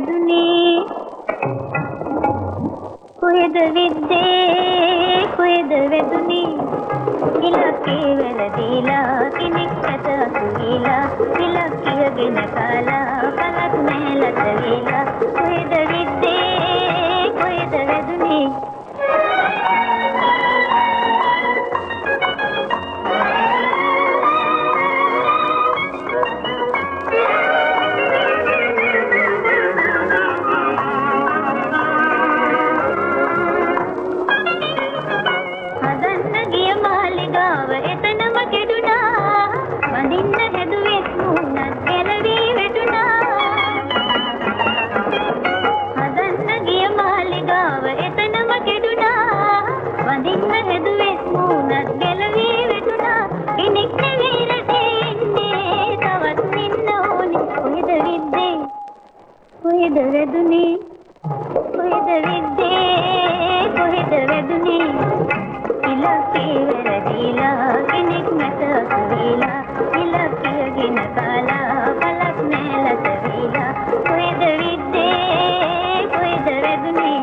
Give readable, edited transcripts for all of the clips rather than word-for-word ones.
වැදුනේ කොහෙද විද්දේ කොහෙද වැදුනේ ඉලක්කේ වැරදීලා කෙනෙක් ඇත අසුවීලා ඉලක්කියගෙන කාලා පලක් නැලත වීලා කොහෙද විද්දේ කොහෙද වැදුනේ කොහෙද වැදුනේ කොහෙද විද්දේ කොහෙද වැදුනේ ඉලක්කේ වැරදීලා කෙනෙක් මැත අසුවීලා ඉලක්කයගෙන කාලා පලක් නැලත වීලා කොහෙද විද්දේ කොහෙද වැදුනේ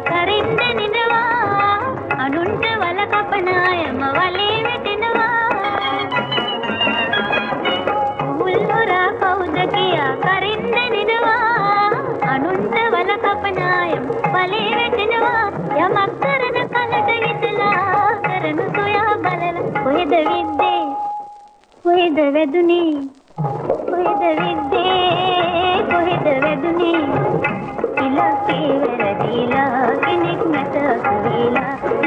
කරින්ද නිනවා අනුන්ට වල කපනායම වලේ වැටෙනවා මුල්වරා කවුද කියා කරින්ද නිනවා අනුන්ට වල කපනායම වලේ වැටෙනවා යමක් කරන කලට හිතලා කරන සොයා බලලා කොහෙද විද්දේ කොහෙද වැදුනේ කොහෙද විද්දේ කොහෙද වැදුනේ ඉලක්කේ වැරදීලා කෙනෙක් මැත අසුවීලා